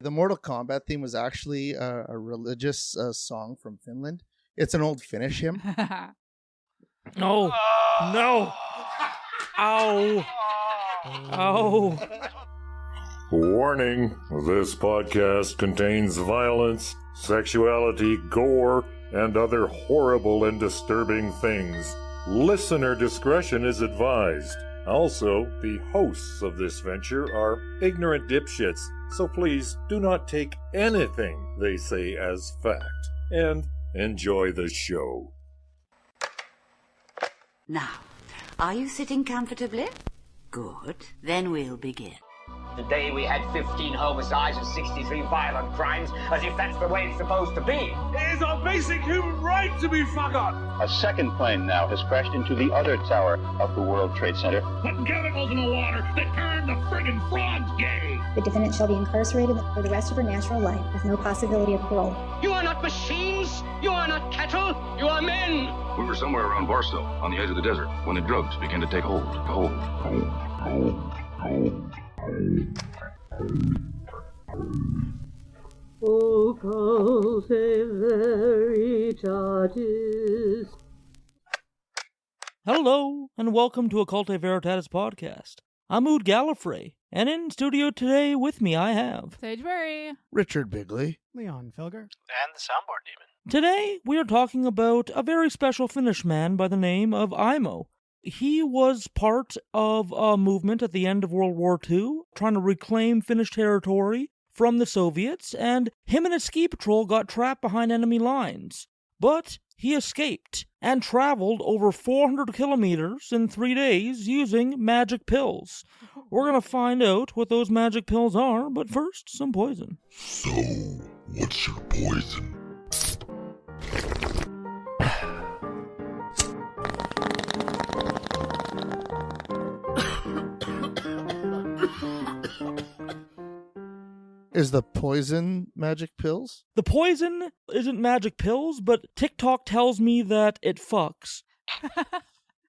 The Mortal Kombat theme was actually a religious song from Finland. It's an old Finnish hymn. No. No. Ow. Ow. Warning, this podcast contains violence, sexuality, gore, and other horrible and disturbing things. Listener discretion is advised. Also, the hosts of this venture are ignorant dipshits, so please do not take anything they say as fact. And enjoy the show. Now, are you sitting comfortably? Good. Then we'll begin. Today we had 15 homicides and 63 violent crimes, as if that's the way it's supposed to be. It is our basic human right to be fuck-up. A second plane now has crashed into the other tower of the World Trade Center. Putting chemicals in the water that turn the friggin' frogs gay. The defendant shall be incarcerated for the rest of her natural life with no possibility of parole. You are not machines. You are not cattle. You are men. We were somewhere around Barstow, on the edge of the desert, when the drugs began to take hold. Occultae Veritatis. Hello, and welcome to Occultae Veritatis podcast. I'm Ood Gallifrey, and in studio today with me I have Sage Berry, Richard Bigley, Leon Filger, and the Soundboard Demon. Today we are talking about a very special Finnish man by the name of Aimo. He was part of a movement at the end of World War II, trying to reclaim Finnish territory from the Soviets, and him and his ski patrol got trapped behind enemy lines. But he escaped and traveled over 400 kilometers in 3 days using magic pills. We're going to find out what those magic pills are, but first, some poison. So, what's your poison? Is the poison magic pills? The poison isn't magic pills, but TikTok tells me that it fucks.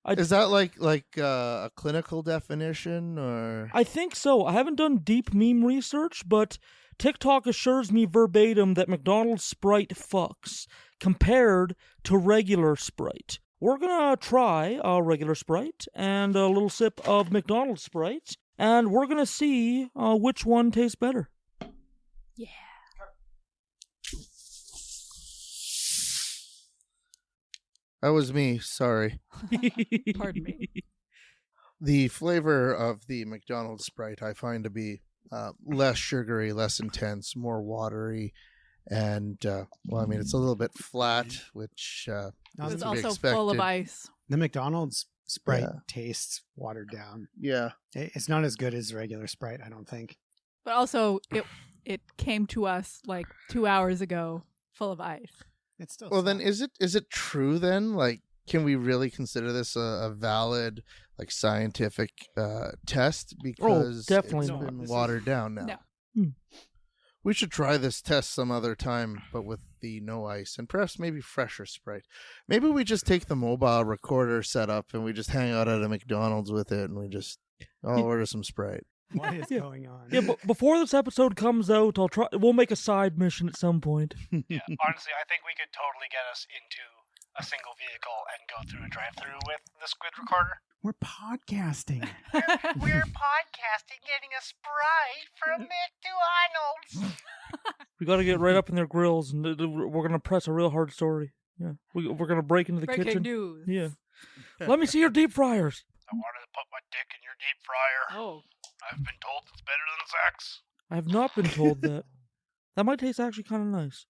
Is that like a clinical definition, or? I think so. I haven't done deep meme research, but TikTok assures me verbatim that McDonald's Sprite fucks compared to regular Sprite. We're gonna try a regular Sprite and a little sip of McDonald's Sprite, and we're gonna see which one tastes better. Yeah. That was me, sorry. Pardon me. The flavor of the McDonald's Sprite I find to be less sugary, less intense, more watery, and, it's a little bit flat, which it's also full of ice. The McDonald's Sprite tastes watered down. Yeah. It's not as good as regular Sprite, I don't think. But also, it came to us like 2 hours ago, full of ice. It's still. Well, then is it true then? Like, can we really consider this a valid, like, scientific test? Because definitely it's been watered down now. No. We should try this test some other time, but with the no ice and perhaps maybe fresher Sprite. Maybe we just take the mobile recorder setup and we just hang out at a McDonald's with it and we just order some Sprite. What is going on? Yeah, but before this episode comes out, we'll make a side mission at some point. Yeah, honestly, I think we could totally get us into a single vehicle and go through a drive-through with the squid recorder. We're podcasting. We're podcasting, getting a Sprite from McDonald's. We got to get right up in their grills, and we're going to press a real hard story. Yeah, we're going to break into the Breaking kitchen. news. Yeah. Let me see your deep fryers. I wanted to put my dick in your deep fryer. Oh. I've been told it's better than sex. I have not been told that. That might taste actually kind of nice.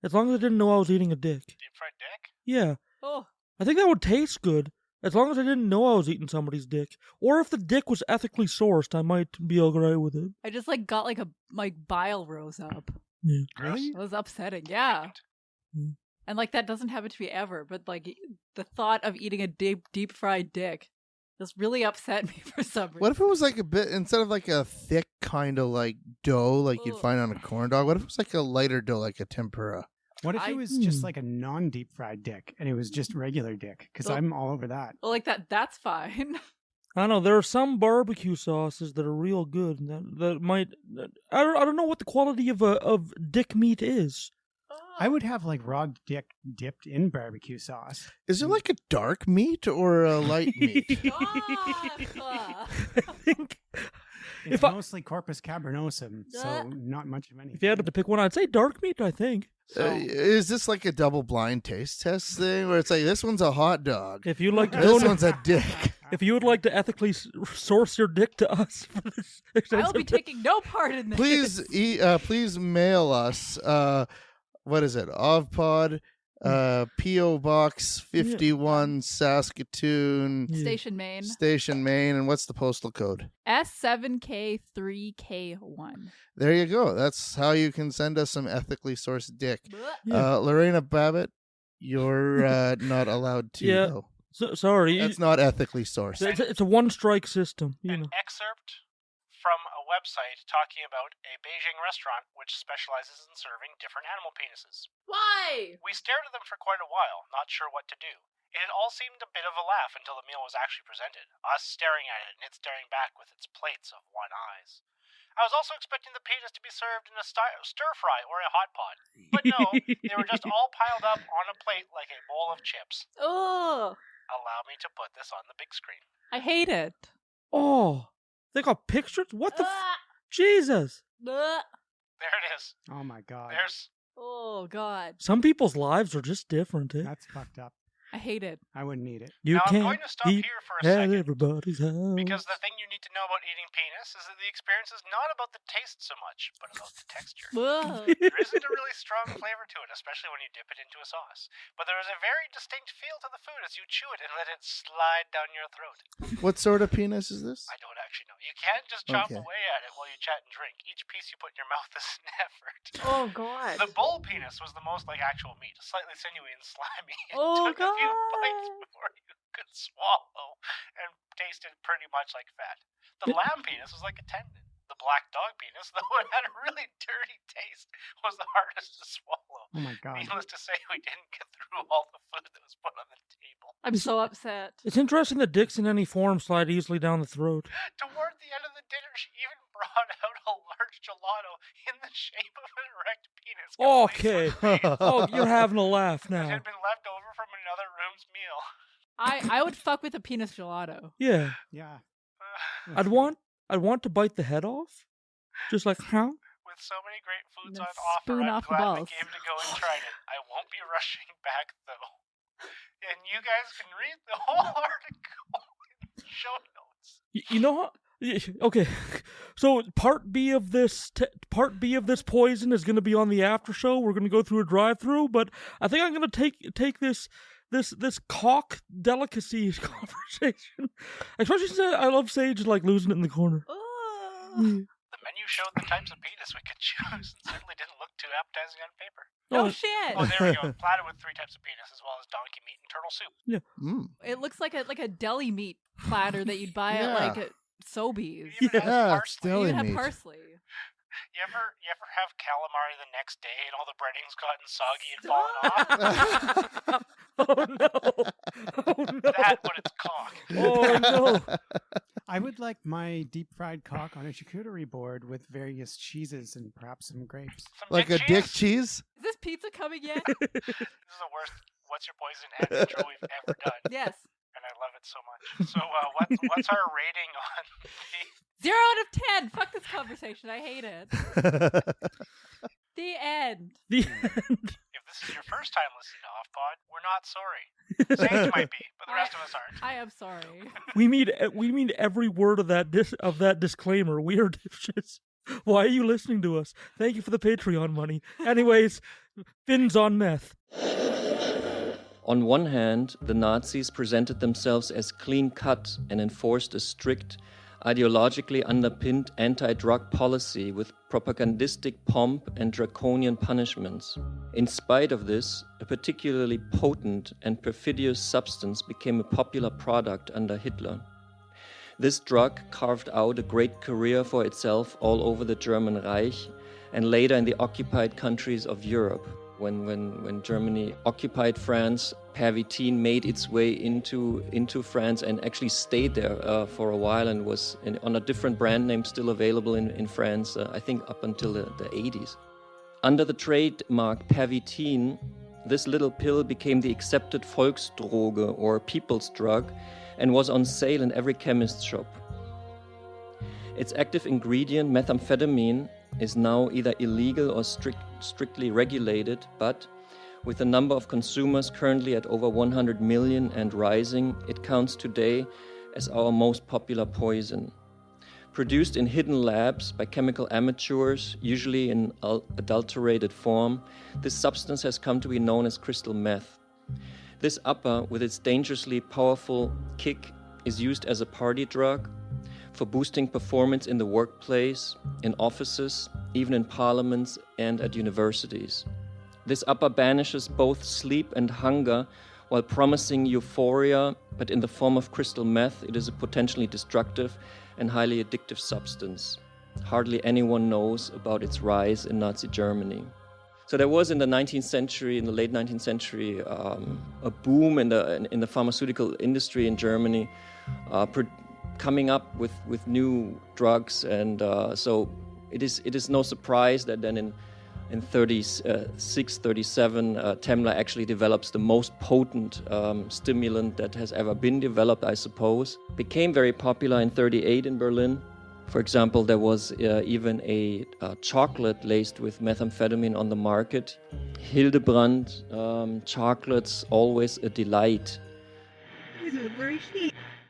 As long as I didn't know I was eating a dick. Deep fried dick? Yeah. Oh. I think that would taste good. As long as I didn't know I was eating somebody's dick. Or if the dick was ethically sourced, I might be alright with it. I just got a bile rose up. Yeah. Really? It was upsetting. Yeah. Mm. And that doesn't happen to me ever, but the thought of eating a deep fried dick just really upset me for some reason. What if it was like a bit, instead of like a thick kind of like dough like you'd find on a corn dog, what if it was like a lighter dough like a tempura? What if it was just like a non-deep fried dick and it was just regular dick? Because I'm all over that. Well, that's fine. I know there are some barbecue sauces that are real good. That might. I don't know what the quality of dick meat is. I would have like raw dick dipped in barbecue sauce. Is it like a dark meat or a light meat? I think it's mostly Corpus cavernosum, so not much of anything. If you had to pick one, I'd say dark meat, I think. Is this like a double blind taste test thing where it's like this one's a hot dog? If you like, this one's a dick. If you would like to ethically source your dick to us, for this I'll be taking no part in this. Please mail us. What is it? OVPOD, P.O. Box 51, Saskatoon. Station Main. Station Main. And what's the postal code? S7K3K1. There you go. That's how you can send us some ethically sourced dick. Lorena Babbitt, you're not allowed to, though. Sorry. That's not ethically sourced. It's a one-strike system. An excerpt from a website talking about a Beijing restaurant which specializes in serving different animal penises. Why? We stared at them for quite a while, not sure what to do. It had all seemed a bit of a laugh until the meal was actually presented, us staring at it and it staring back with its plates of one eyes. I was also expecting the penis to be served in a stir-fry or a hot pot. But no, they were just all piled up on a plate like a bowl of chips. Ugh. Allow me to put this on the big screen. I hate it. Oh, they got pictures? What the Jesus. There it is. Oh my God. Oh God. Some people's lives are just different, eh? That's fucked up. I hate it. I wouldn't eat it. You now, can't I'm going to stop here for a second. Everybody's house. Because the thing you need to know about eating penis is that the experience is not about the taste so much, but about the texture. There isn't a really strong flavor to it, especially when you dip it into a sauce. But there is a very distinct feel to the food as you chew it and let it slide down your throat. What sort of penis is this? I don't actually know. You can't just chomp away at it while you chat and drink. Each piece you put in your mouth is an effort. Oh God. The bull penis was the most like actual meat, slightly sinewy and slimy. It Oh took God. a few bites before you could swallow and tasted pretty much like fat. The lamb penis was like a tendon. The black dog penis, though it had a really dirty taste, was the hardest to swallow. Oh my God. Needless to say, we didn't get through all the food that was put on the table. I'm so upset. It's interesting that dicks in any form slide easily down the throat. Toward the end of the dinner, she even brought out a large gelato in the shape of an erect penis. Okay. Oh, you're having a laugh It now. had been left over from another room's meal. I would fuck with a penis gelato. Yeah. Yeah. I'd want to bite the head off. Just like how? With so many great foods then on offer, spoon I'm off the glad we balls. came to go and tried it. I won't be rushing back, though. And you guys can read the whole article in the show notes. You know how? Okay, so part B of this poison is going to be on the after show. We're going to go through a drive-through, but I think I'm going to take this cock delicacy conversation, especially since I love Sage like losing it in the corner. The menu showed the types of penis we could choose, and certainly didn't look too appetizing on paper. Oh shit! Oh, there we go. Platter with 3 types of penis, as well as donkey meat and turtle soup. Yeah. It looks like a deli meat platter that you'd buy at like a Sobeys. It even has Yeah, parsley. it's deli You have meat. parsley. You ever have calamari the next day and all the breading's gotten soggy and fallen off? Oh no! Oh no! That's what it's cock. Oh no! I would like my deep fried cock on a charcuterie board with various cheeses and perhaps some grapes. Like a dick cheese? Is this pizza coming yet? This is the worst What's Your Poison ad intro we've ever done. Yes. And I love it so much. So what's our rating on the... 0 out of 10. Fuck this conversation. I hate it. The end. The end. If this is your first time listening to OffPod, we're not sorry. Sage might be, but the rest of us aren't. I am sorry. We mean every word of that disclaimer. We are dipshits. Why are you listening to us? Thank you for the Patreon money. Anyways, Finn's on meth. On one hand, the Nazis presented themselves as clean-cut and enforced a strict, ideologically underpinned anti-drug policy with propagandistic pomp and draconian punishments. In spite of this, a particularly potent and perfidious substance became a popular product under Hitler. This drug carved out a great career for itself all over the German Reich and later in the occupied countries of Europe. When Germany occupied France, pervitin made its way into France and actually stayed there for a while and was on a different brand name still available in France, I think up until the 80s. Under the trademark pervitin, this little pill became the accepted Volksdroge or people's drug and was on sale in every chemist's shop. Its active ingredient, methamphetamine, is now either illegal or strictly regulated, but with the number of consumers currently at over 100 million and rising, it counts today as our most popular poison. Produced in hidden labs by chemical amateurs, usually in adulterated form, this substance has come to be known as crystal meth. This upper, with its dangerously powerful kick, is used as a party drug, for boosting performance in the workplace, in offices, even in parliaments and at universities. This upper banishes both sleep and hunger while promising euphoria, but in the form of crystal meth, it is a potentially destructive and highly addictive substance. Hardly anyone knows about its rise in Nazi Germany. So there was in the 19th century, in the late 19th century, a boom in the pharmaceutical industry in Germany, coming up with new drugs, and so it is no surprise that then in 36, 37, Temmler actually develops the most potent stimulant that has ever been developed, I suppose. Became very popular in 38 in Berlin. For example, there was even a chocolate laced with methamphetamine on the market. Hildebrand chocolates, always a delight.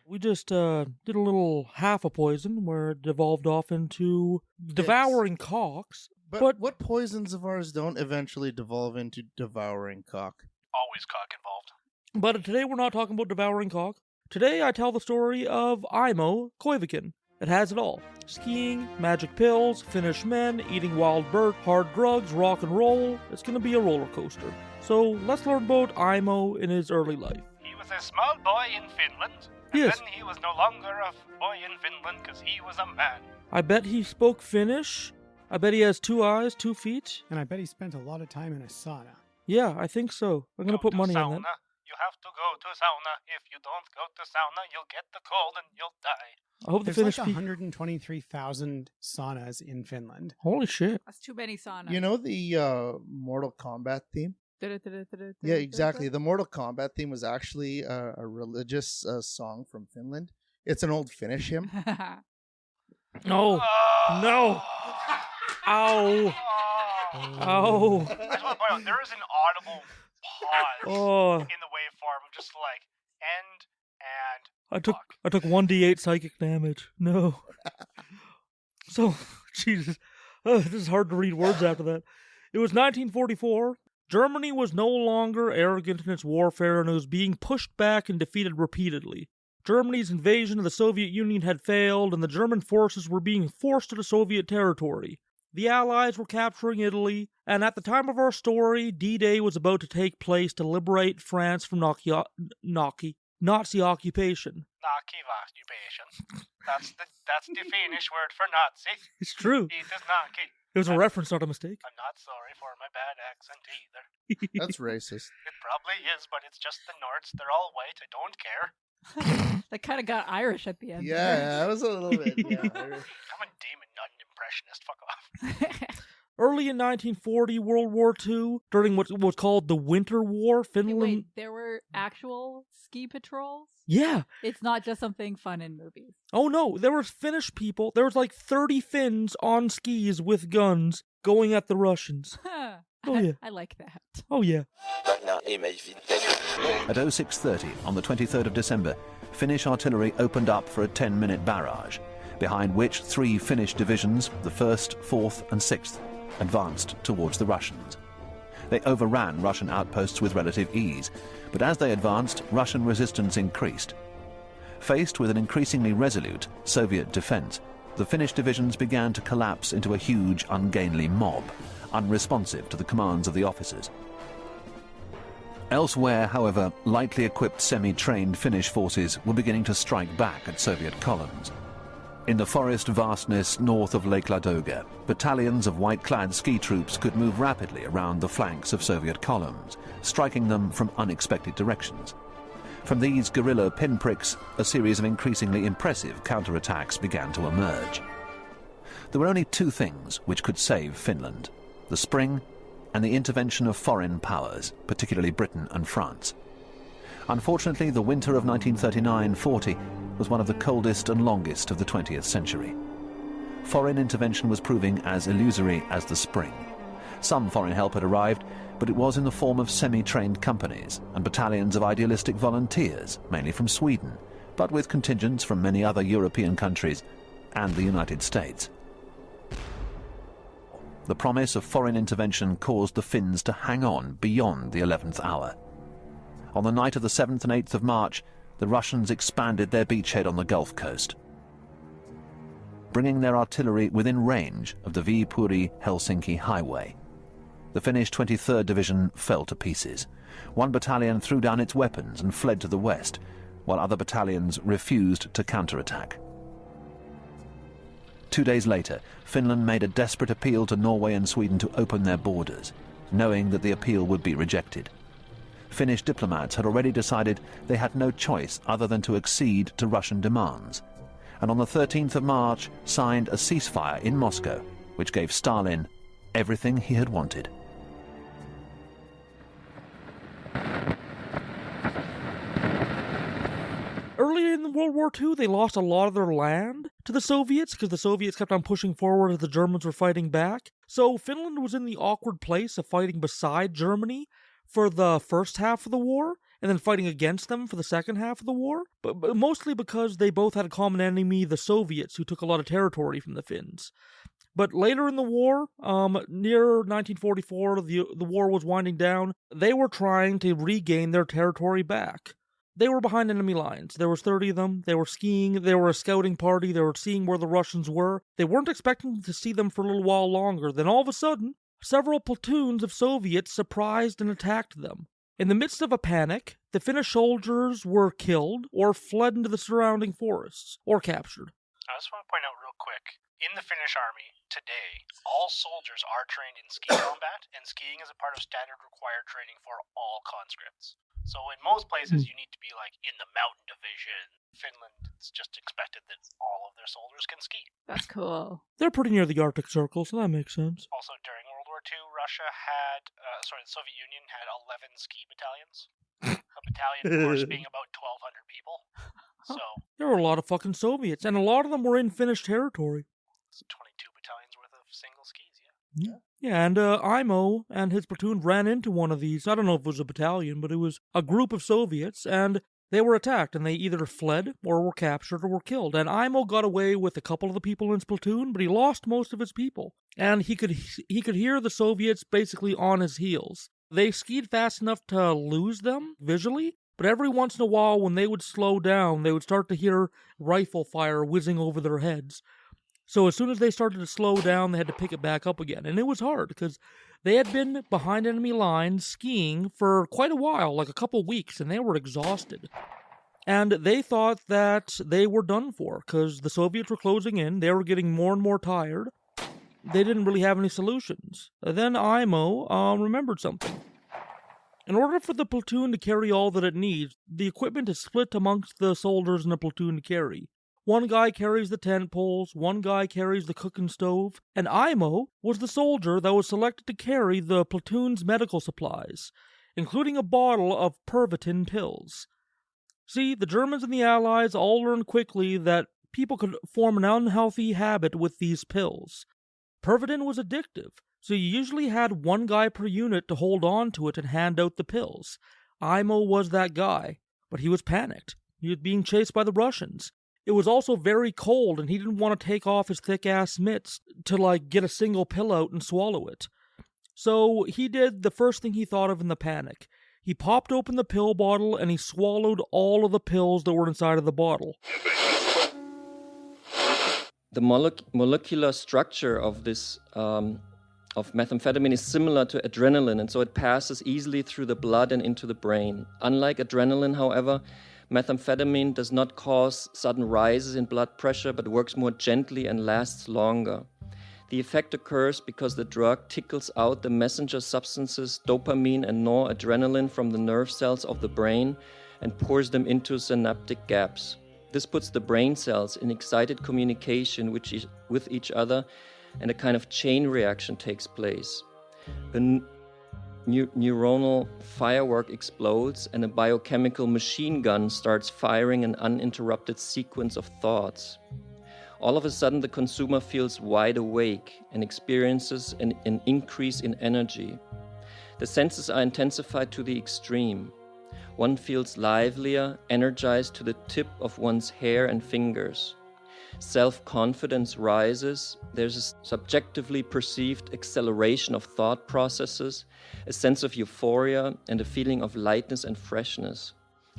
We just did a little half a poison where it devolved off into devouring cocks. But what poisons of ours don't eventually devolve into devouring cock? Always cock involved. But today we're not talking about devouring cock. Today I tell the story of Aimo Koivikin. It has it all. Skiing, magic pills, Finnish men, eating wild bird, hard drugs, rock and roll. It's going to be a roller coaster. So let's learn about Aimo in his early life. He was a small boy in Finland. And Yes. then he was no longer a boy in Finland because he was a man. I bet he spoke Finnish. I bet he has 2 eyes, 2 feet. And I bet he spent a lot of time in a sauna. Yeah, I think so. I'm going to put money sauna. on that. You have to go to sauna. If you don't go to sauna, you'll get the cold and you'll die. I hope the There's Finnish like 123,000 saunas in Finland. Holy shit. That's too many saunas. You know the Mortal Kombat theme? Yeah, exactly. The Mortal Kombat theme was actually a religious song from Finland. It's an old Finnish hymn. No. No. Ow. Ow. I just want to point out, there is an audible pause in the waveform, just like end and I took 1d8 psychic damage. No. So, Jesus. This is hard to read words after that. It was 1944. Germany was no longer arrogant in its warfare, and it was being pushed back and defeated repeatedly. Germany's invasion of the Soviet Union had failed, and the German forces were being forced to the Soviet territory. The Allies were capturing Italy, and at the time of our story, D-Day was about to take place to liberate France from Nazi occupation. Nazi occupation. That's the Finnish word for Nazi. It's true. It is Nazi. It was a reference, not a mistake. I'm not sorry for my bad accent either. That's racist. It probably is, but it's just the Nords. They're all white. I don't care. That kind of got Irish at the end. Yeah, that was a little bit. Yeah, Irish. I'm a demon, not an impressionist. Fuck off. Early in 1940, World War II, during what was called the Winter War, Finland... Wait, there were actual ski patrols? Yeah. It's not just something fun in movies. Oh no, there was Finnish people. There was like 30 Finns on skis with guns going at the Russians. Oh yeah. I like that. Oh yeah. At 06:30 on the 23rd of December, Finnish artillery opened up for a 10-minute barrage, behind which 3 Finnish divisions, the 1st, 4th and 6th, advanced towards the Russians. They overran Russian outposts with relative ease, but as they advanced, Russian resistance increased. Faced with an increasingly resolute Soviet defense, the Finnish divisions began to collapse into a huge, ungainly mob, unresponsive to the commands of the officers. Elsewhere, however, lightly equipped semi-trained Finnish forces were beginning to strike back at Soviet columns. In the forest vastness north of Lake Ladoga, battalions of white-clad ski troops could move rapidly around the flanks of Soviet columns, striking them from unexpected directions. From these guerrilla pinpricks, a series of increasingly impressive counterattacks began to emerge. There were only two things which could save Finland: the spring and the intervention of foreign powers, particularly Britain and France. Unfortunately, the winter of 1939-40 was one of the coldest and longest of the 20th century. Foreign intervention was proving as illusory as the spring. Some foreign help had arrived, but it was in the form of semi-trained companies and battalions of idealistic volunteers, mainly from Sweden, but with contingents from many other European countries and the United States. The promise of foreign intervention caused the Finns to hang on beyond the 11th hour. On the night of the 7th and 8th of March, the Russians expanded their beachhead on the Gulf Coast, bringing their artillery within range of the Viipuri-Helsinki highway. The Finnish 23rd Division fell to pieces. One battalion threw down its weapons and fled to the west, while other battalions refused to counterattack. 2 days later, Finland made a desperate appeal to Norway and Sweden to open their borders, knowing that the appeal would be rejected. Finnish diplomats had already decided they had no choice other than to accede to Russian demands, and on the 13th of March signed a ceasefire in Moscow, which gave Stalin everything he had wanted. Earlier in World War II, they lost a lot of their land to the Soviets because the Soviets kept on pushing forward as the Germans were fighting back. So Finland was in the awkward place of fighting beside Germany for the first half of the war, and then fighting against them for the second half of the war, but mostly because they both had a common enemy, the Soviets, who took a lot of territory from the Finns. But later in the war, near 1944, the war was winding down, they were trying to regain their territory back. They were behind enemy lines. There was 30 of them. They were skiing. They were a scouting party. They were seeing where the Russians were. They weren't expecting to see them for a little while longer. Then all of a sudden, several platoons of Soviets surprised and attacked them. In the midst of a panic, the Finnish soldiers were killed or fled into the surrounding forests or captured. I just want to point out real quick, in the Finnish army today, all soldiers are trained in ski combat, and skiing is a part of standard required training for all conscripts. So in most places, you need to be like in the mountain division. Finland, it's just expected that all of their soldiers can ski. That's cool. They're pretty near the Arctic Circle, so that makes sense. Also, during World War II, Russia had, the Soviet Union had 11 ski battalions. A battalion, of course, being about 1,200 people. So there were a lot of fucking Soviets, and a lot of them were in Finnish territory. It's 22 battalions worth of single skis, yeah. Yeah, and Aimo and his platoon ran into one of these. I don't know if it was a battalion, but it was a group of Soviets, and they were attacked, and they either fled or were captured or were killed. And Aimo got away with a couple of the people in his platoon, but he lost most of his people. And he could hear the Soviets basically on his heels. They skied fast enough to lose them visually, but every once in a while when they would slow down, they would start to hear rifle fire whizzing over their heads. So as soon as they started to slow down, they had to pick it back up again. And it was hard because they had been behind enemy lines skiing for quite a while, like a couple weeks, and they were exhausted. And they thought that they were done for because the Soviets were closing in. They were getting more and more tired. They didn't really have any solutions. Then Aimo remembered something. In order for the platoon to carry all that it needs, the equipment is split amongst the soldiers in the platoon to carry. One guy carries the tent poles, one guy carries the cooking stove, and Aimo was the soldier that was selected to carry the platoon's medical supplies, including a bottle of Pervitin pills. See, the Germans and the Allies all learned quickly that people could form an unhealthy habit with these pills. Pervitin was addictive, so you usually had one guy per unit to hold on to it and hand out the pills. Aimo was that guy, but he was panicked. He was being chased by the Russians. It was also very cold, and he didn't want to take off his thick-ass mitts to, get a single pill out and swallow it. So he did the first thing he thought of in the panic. He popped open the pill bottle, and he swallowed all of the pills that were inside of the bottle. The molecular structure of this of methamphetamine is similar to adrenaline, and so it passes easily through the blood and into the brain. Unlike adrenaline, however, Methamphetamine does not cause sudden rises in blood pressure, but works more gently and lasts longer. The effect occurs because the drug tickles out the messenger substances dopamine and noradrenaline from the nerve cells of the brain and pours them into synaptic gaps. This puts the brain cells in excited communication with each other, and a kind of chain reaction takes place. A neuronal firework explodes, and a biochemical machine gun starts firing an uninterrupted sequence of thoughts. All of a sudden, the consumer feels wide awake and experiences an increase in energy. The senses are intensified to the extreme. One feels livelier, energized to the tip of one's hair and fingers. Self-confidence rises. There's a subjectively perceived acceleration of thought processes, a sense of euphoria, and a feeling of lightness and freshness.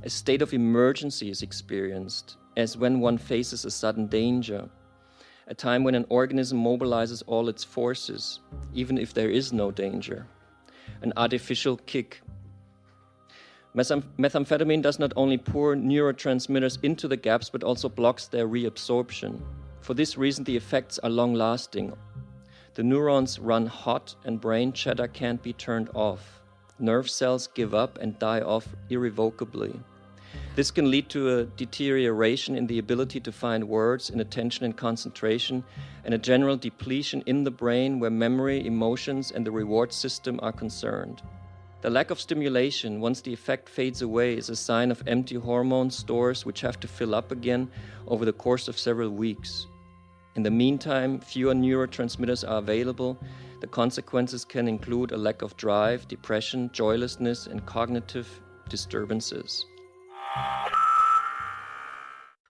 A state of emergency is experienced, as when one faces a sudden danger. A time when an organism mobilizes all its forces, even if there is no danger. An artificial kick. Methamphetamine does not only pour neurotransmitters into the gaps, but also blocks their reabsorption. For this reason, the effects are long-lasting. The neurons run hot and brain chatter can't be turned off. Nerve cells give up and die off irrevocably. This can lead to a deterioration in the ability to find words, in attention and concentration, and a general depletion in the brain where memory, emotions, and the reward system are concerned. The lack of stimulation, once the effect fades away, is a sign of empty hormone stores which have to fill up again over the course of several weeks. In the meantime, fewer neurotransmitters are available. The consequences can include a lack of drive, depression, joylessness, and cognitive disturbances.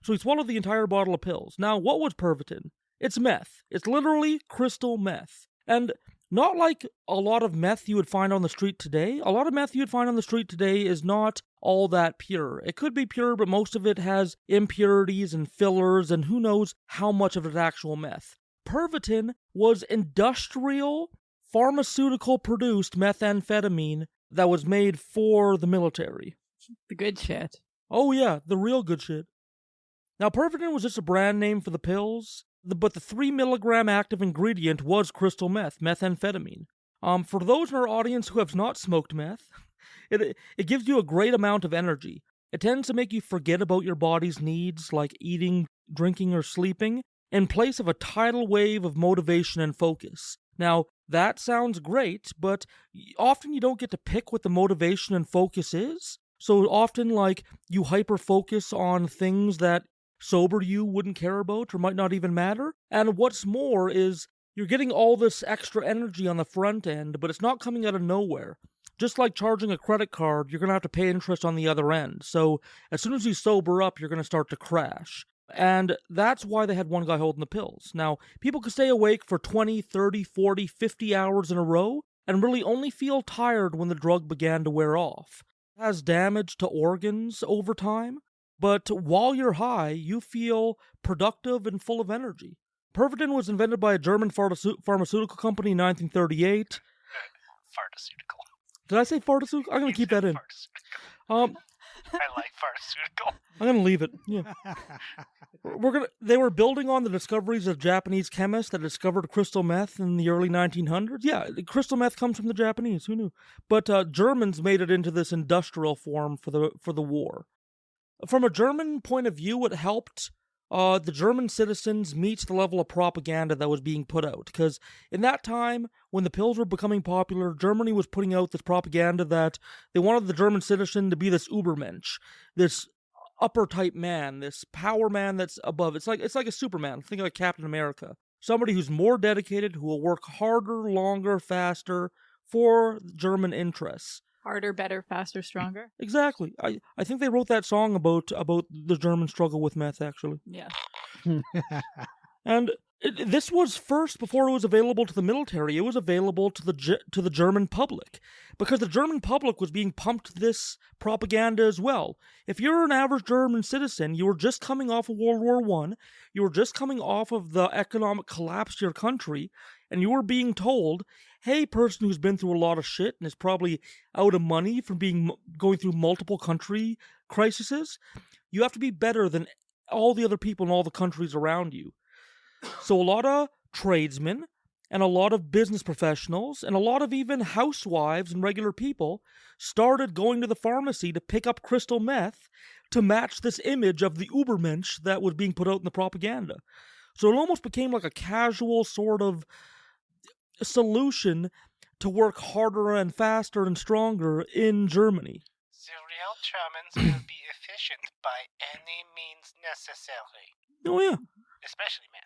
So he swallowed the entire bottle of pills. Now, what was Pervitin? It's meth. It's literally crystal meth. And not like a lot of meth you would find on the street today. A lot of meth you would find on the street today is not all that pure. It could be pure, but most of it has impurities and fillers, and who knows how much of it is actual meth. Pervitin was industrial, pharmaceutical-produced methamphetamine that was made for the military. The good shit. Oh yeah, the real good shit. Now, Pervitin was just a brand name for the pills, but the 3 milligram active ingredient was crystal meth, methamphetamine. For those in our audience who have not smoked meth, it gives you a great amount of energy. It tends to make you forget about your body's needs, like eating, drinking, or sleeping, in place of a tidal wave of motivation and focus. Now, that sounds great, but often you don't get to pick what the motivation and focus is. So often, like, you hyper-focus on things that sober you wouldn't care about or might not even matter. And what's more is you're getting all this extra energy on the front end, but it's not coming out of nowhere. Just like charging a credit card, you're going to have to pay interest on the other end. So as soon as you sober up, you're going to start to crash. And that's why they had one guy holding the pills. Now, people could stay awake for 20, 30, 40, 50 hours in a row and really only feel tired when the drug began to wear off. It has damage to organs over time, but while you're high, you feel productive and full of energy. Pervitin was invented by a German pharmaceutical company in 1938. Pharmaceutical. Did I say pharmaceutical? I'm going to keep that in. I like pharmaceutical. I'm going to leave it. Yeah. They were building on the discoveries of Japanese chemists that discovered crystal meth in the early 1900s. Yeah, crystal meth comes from the Japanese. Who knew? But Germans made it into this industrial form for the war. From a German point of view, it helped the German citizens meet the level of propaganda that was being put out. Because in that time, when the pills were becoming popular, Germany was putting out this propaganda that they wanted the German citizen to be this Ubermensch, this upper-type man, this power man that's above. It's like a Superman. Think like Captain America. Somebody who's more dedicated, who will work harder, longer, faster for German interests. Harder, better, faster, stronger. Exactly. I think they wrote that song about the German struggle with meth, actually. Yeah. And this was first, before it was available to the military, it was available to the German public, because the German public was being pumped this propaganda as well. If you're an average German citizen, you were just coming off of World War I, you were just coming off of the economic collapse of your country, and you were being told, hey, person who's been through a lot of shit and is probably out of money from going through multiple country crises, you have to be better than all the other people in all the countries around you. So a lot of tradesmen and a lot of business professionals and a lot of even housewives and regular people started going to the pharmacy to pick up crystal meth to match this image of the Ubermensch that was being put out in the propaganda. So it almost became like a casual sort of solution to work harder and faster and stronger in Germany. The real Germans will be efficient by any means necessary. Oh yeah. Especially meth.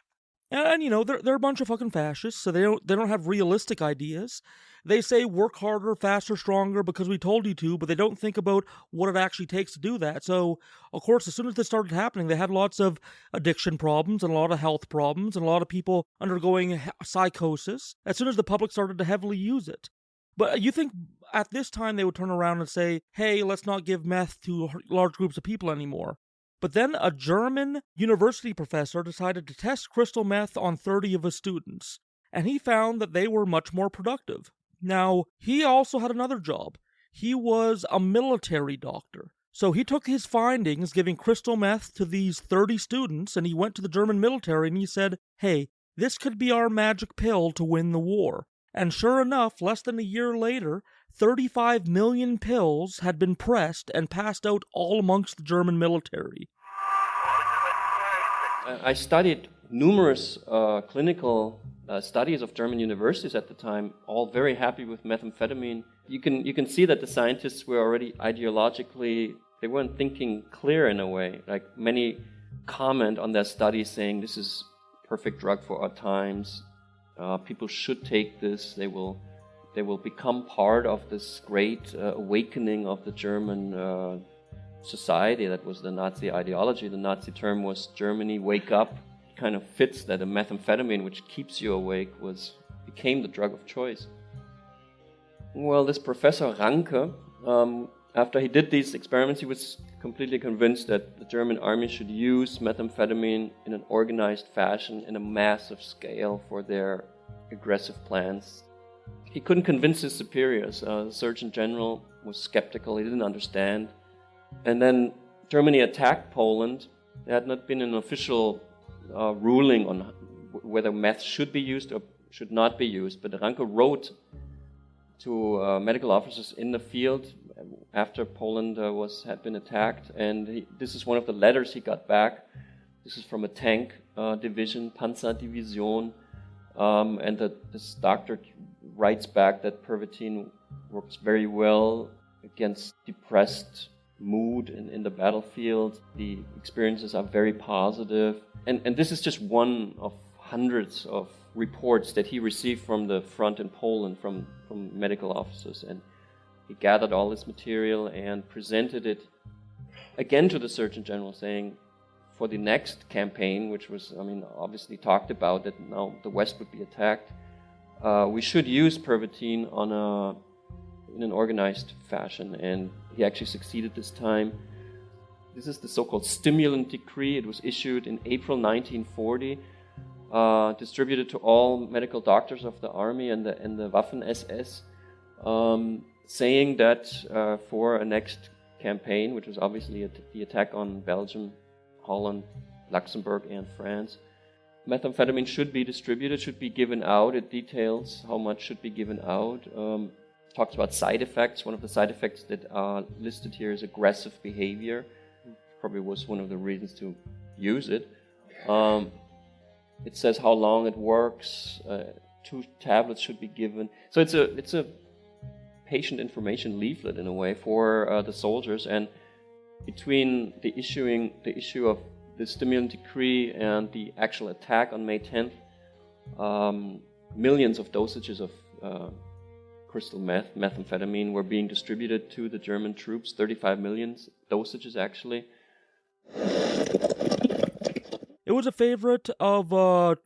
And you know, they're a bunch of fucking fascists, so they don't have realistic ideas. They say work harder, faster, stronger because we told you to, but they don't think about what it actually takes to do that. So, of course, as soon as this started happening, they had lots of addiction problems and a lot of health problems and a lot of people undergoing psychosis as soon as the public started to heavily use it. But you think at this time they would turn around and say, hey, let's not give meth to large groups of people anymore. But then a German university professor decided to test crystal meth on 30 of his students, and he found that they were much more productive. Now, he also had another job. He was a military doctor. So he took his findings, giving crystal meth to these 30 students, and he went to the German military and he said, hey, this could be our magic pill to win the war. And sure enough, less than a year later, 35 million pills had been pressed and passed out all amongst the German military. I studied numerous clinical studies of German universities at the time, all very happy with methamphetamine. You can see that the scientists were already ideologically, they weren't thinking clear in a way. Like many comment on their studies saying this is a perfect drug for our times. People should take this. They will become part of this great awakening of the German society. That was the Nazi ideology. The Nazi term was Germany, wake up. It kind of fits that a methamphetamine, which keeps you awake, became the drug of choice. Well, this Professor Ranke, after he did these experiments, he was completely convinced that the German army should use methamphetamine in an organized fashion, in a massive scale for their aggressive plans. He couldn't convince his superiors. The Surgeon General was skeptical. He didn't understand. And then Germany attacked Poland. There had not been an official ruling on whether meth should be used or should not be used. But Ranke wrote to medical officers in the field after Poland had been attacked. And this is one of the letters he got back. This is from a tank division, Panzerdivision. And this doctor writes back that Pervitin works very well against depressed mood in the battlefield. The experiences are very positive. And this is just one of hundreds of reports that he received from the front in Poland from medical officers. And he gathered all this material and presented it again to the Surgeon General, saying for the next campaign, which was, obviously talked about that now the West would be attacked, we should use Pervitin in an organized fashion, and he actually succeeded this time. This is the so-called stimulant decree. It was issued in April 1940, distributed to all medical doctors of the army and the Waffen-SS, saying that for a next campaign, which was obviously the attack on Belgium, Holland, Luxembourg, and France, methamphetamine should be distributed, should be given out. It details how much should be given out. Talks about side effects. One of the side effects that are listed here is aggressive behavior. Probably was one of the reasons to use it. It says how long it works. 2 tablets should be given. So it's a patient information leaflet in a way for the soldiers. And between the issue of the stimulant decree and the actual attack on May 10th, millions of dosages of crystal methamphetamine were being distributed to the German troops, 35 million dosages actually. It was a favorite of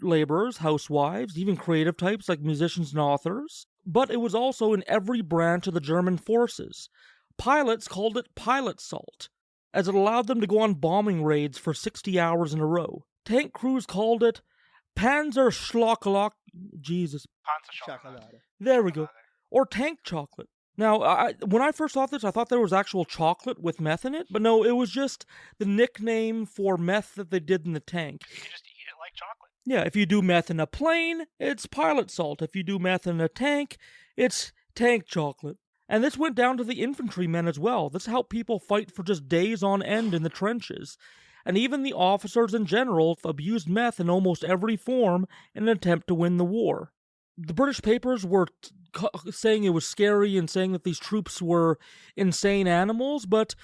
laborers, housewives, even creative types like musicians and authors, but it was also in every branch of the German forces. Pilots called it pilot salt, as it allowed them to go on bombing raids for 60 hours in a row. Tank crews called it Panzer Schlocklock. Jesus. Panzer Chocolate. There we go. Or tank chocolate. Now, when I first thought this, I thought there was actual chocolate with meth in it, but no, it was just the nickname for meth that they did in the tank. You can just eat it like chocolate. Yeah, if you do meth in a plane, it's pilot salt. If you do meth in a tank, it's tank chocolate. And this went down to the infantrymen as well. This helped people fight for just days on end in the trenches. And even the officers in general abused meth in almost every form in an attempt to win the war. The British papers were saying it was scary and saying that these troops were insane animals, but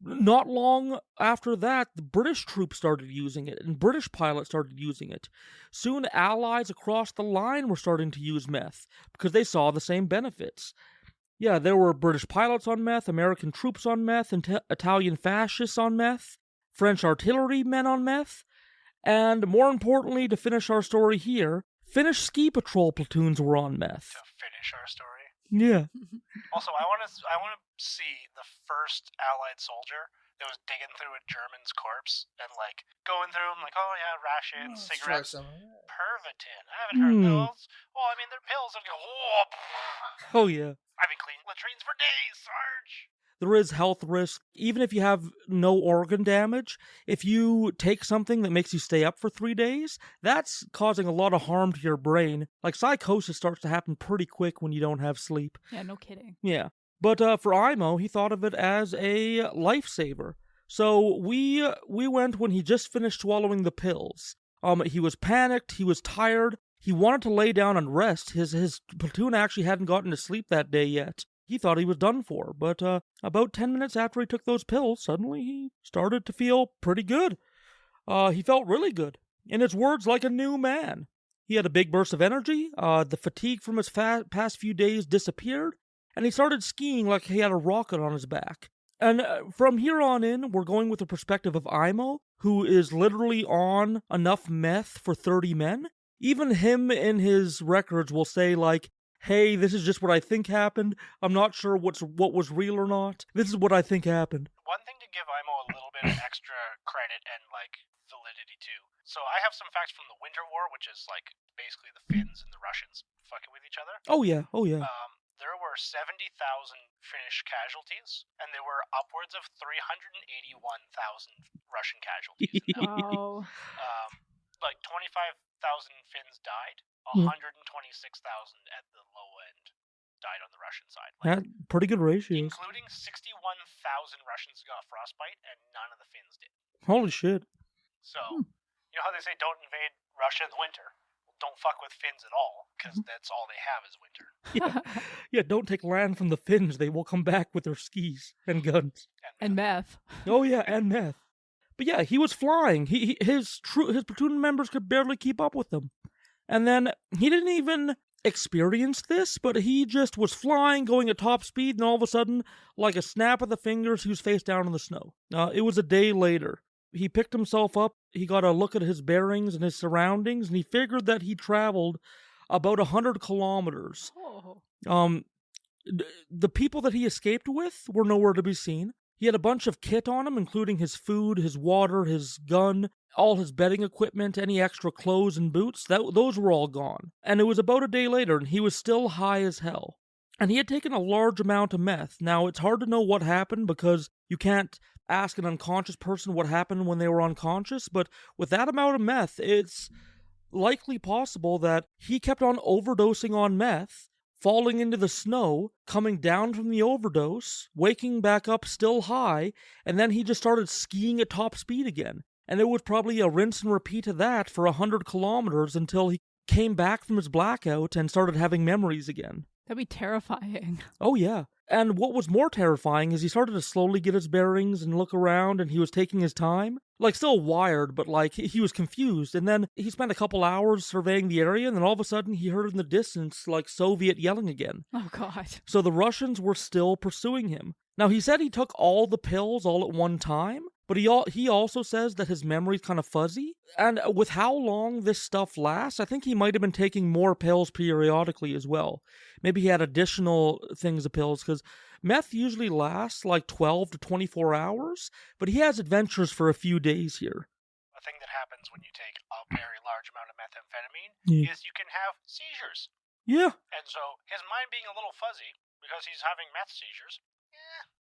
not long after that, the British troops started using it, and British pilots started using it. Soon, allies across the line were starting to use meth, because they saw the same benefits. Yeah, there were British pilots on meth, American troops on meth, and Italian fascists on meth, French artillerymen on meth, and more importantly, to finish our story here, Finnish ski patrol platoons were on meth. To finish our story. Yeah. Also, I want to see the first Allied soldier that was digging through a German's corpse and like going through them, like, oh yeah, rations, cigarettes, Pervitin. I haven't heard those. Well, I mean, they're pills that go. Oh yeah. I've been cleaning latrines for days, Sarge. There is health risk. Even if you have no organ damage, if you take something that makes you stay up for 3 days, that's causing a lot of harm to your brain. Like, psychosis starts to happen pretty quick when you don't have sleep. Yeah, no kidding. Yeah. But for Aimo, he thought of it as a lifesaver. So we went when he just finished swallowing the pills. He was panicked, he was tired, he wanted to lay down and rest. His platoon actually hadn't gotten to sleep that day yet. He thought he was done for, but about 10 minutes after he took those pills, suddenly he started to feel pretty good. He felt really good. In his words, like a new man. He had a big burst of energy, the fatigue from his past few days disappeared, and he started skiing like he had a rocket on his back. And from here on in, we're going with the perspective of Aimo, who is literally on enough meth for 30 men. Even him in his records will say, like, hey, this is just what I think happened. I'm not sure what was real or not. This is what I think happened. One thing to give Aimo a little bit of extra credit and, like, validity to. So I have some facts from the Winter War, which is, like, basically the Finns and the Russians fucking with each other. Oh, yeah. Oh, yeah. There were 70,000 Finnish casualties, and there were upwards of 381,000 Russian casualties. Oh. Like, 25,000 Finns died. 126,000 at the low end died on the Russian side. Like, pretty good ratios. Including 61,000 Russians got frostbite, and none of the Finns did. Holy shit. So, you know how they say don't invade Russia in the winter? Well, don't fuck with Finns at all, because that's all they have is winter. Yeah, don't take land from the Finns. They will come back with their skis and guns. And meth. Oh, yeah, and meth. But yeah, he was flying. His platoon members could barely keep up with him. And then he didn't even experience this, but he just was flying, going at top speed, and all of a sudden, like a snap of the fingers, he was face down in the snow. It was a day later. He picked himself up, he got a look at his bearings and his surroundings, and he figured that he traveled about 100 kilometers. Oh. The people that he escaped with were nowhere to be seen. He had a bunch of kit on him, including his food, his water, his gun, all his bedding equipment, any extra clothes and boots. Those were all gone. And it was about a day later, and he was still high as hell. And he had taken a large amount of meth. Now, it's hard to know what happened because you can't ask an unconscious person what happened when they were unconscious, but with that amount of meth, it's likely possible that he kept on overdosing on meth, falling into the snow, coming down from the overdose, waking back up still high, and then he just started skiing at top speed again. And it was probably a rinse and repeat of that for 100 kilometers until he came back from his blackout and started having memories again. That'd be terrifying. Oh, yeah. And what was more terrifying is he started to slowly get his bearings and look around, and he was taking his time. Like, still wired, but, like, he was confused. And then he spent a couple hours surveying the area, and then all of a sudden he heard in the distance, like, Soviet yelling again. Oh, God. So the Russians were still pursuing him. Now, he said he took all the pills all at one time, but he also says that his memory's kind of fuzzy. And with how long this stuff lasts, I think he might have been taking more pills periodically as well. Maybe he had additional things of pills, because meth usually lasts like 12 to 24 hours, but he has adventures for a few days here. A thing that happens when you take a very large amount of methamphetamine is you can have seizures. Yeah. And so his mind being a little fuzzy because he's having meth seizures.